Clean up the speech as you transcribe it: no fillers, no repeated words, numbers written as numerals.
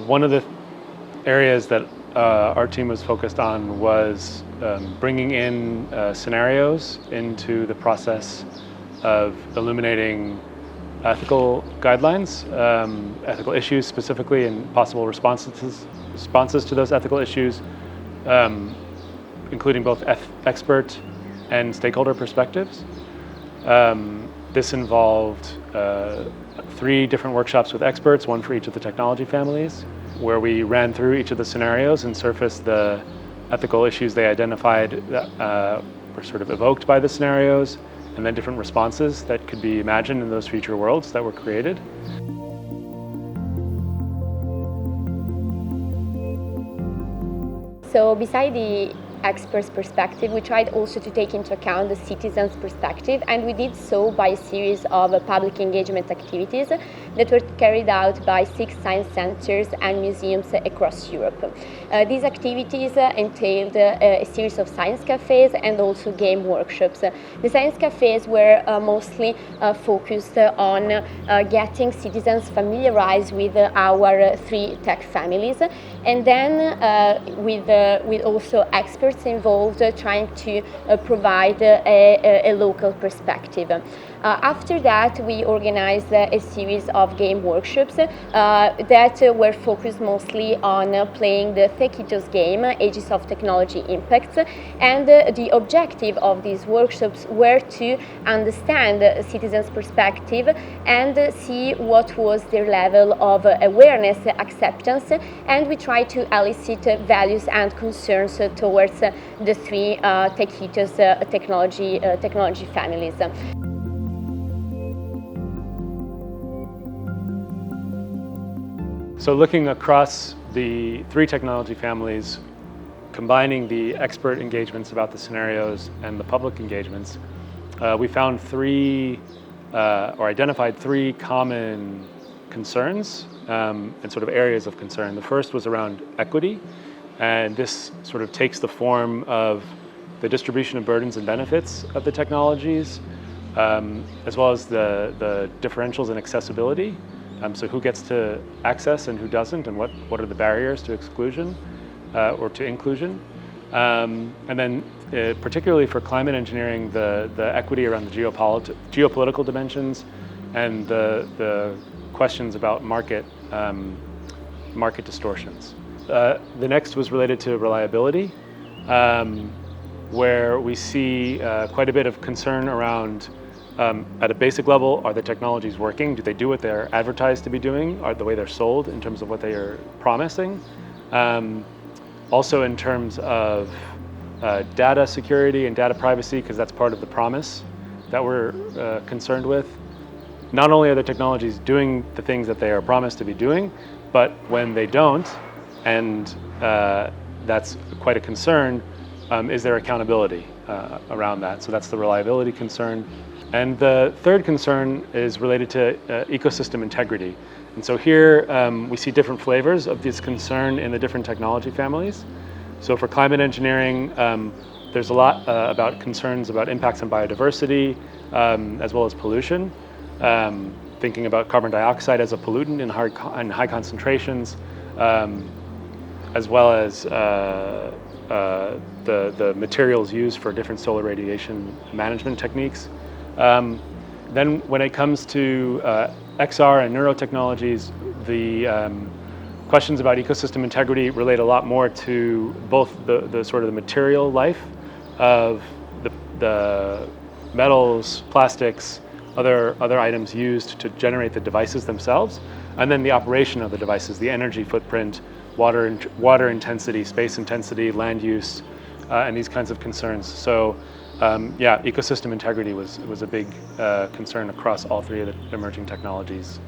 One of the areas that our team was focused on was bringing in scenarios into the process of illuminating ethical guidelines, ethical issues specifically, and possible responses to those ethical issues, including both expert and stakeholder perspectives. This involved 3 different workshops with experts, one for each of the technology families, where we ran through each of the scenarios and surfaced the ethical issues they identified that were sort of evoked by the scenarios, and then different responses that could be imagined in those future worlds that were created. So beside the experts' perspective, we tried also to take into account the citizens' perspective, and we did so by a series of public engagement activities that were carried out by 6 science centers and museums across Europe. These activities entailed a series of science cafes and also game workshops. The science cafes were mostly focused on getting citizens familiarized with our 3 tech families, and then with also experts involved trying to provide a local perspective. After that, we organized a series of game workshops that were focused mostly on playing the TechEthos game, Ages of Technology Impacts, and the objective of these workshops were to understand citizens' perspective and see what was their level of awareness, acceptance, and we tried to elicit values and concerns towards the 3 TechEthos technology families. So looking across the 3 technology families, combining the expert engagements about the scenarios and the public engagements, we found identified 3 common concerns and sort of areas of concern. The first was around equity, and this sort of takes the form of the distribution of burdens and benefits of the technologies, as well as the differentials in accessibility. So who gets to access and who doesn't, and what are the barriers to exclusion or to inclusion. And then particularly for climate engineering, the equity around the geopolitical dimensions and the questions about market distortions. The next was related to reliability, where we see quite a bit of concern around at a basic level, are the technologies working? Do they do what they're advertised to be doing? Are the way they're sold in terms of what they are promising? Also in terms of data security and data privacy, because that's part of the promise that we're concerned with. Not only are the technologies doing the things that they are promised to be doing, but when they don't, and that's quite a concern, is there accountability around that? So that's the reliability concern. And the third concern is related to ecosystem integrity. And so here we see different flavors of this concern in the different technology families. So for climate engineering, there's a lot about concerns about impacts on biodiversity, as well as pollution. Thinking about carbon dioxide as a pollutant in high concentrations, as well as the materials used for different solar radiation management techniques. Then when it comes to XR and neurotechnologies, the questions about ecosystem integrity relate a lot more to both the sort of the material life of the metals, plastics, other items used to generate the devices themselves, and then the operation of the devices, the energy footprint, water intensity, space intensity, land use, and these kinds of concerns. So ecosystem integrity was a big concern across all 3 of the emerging technologies.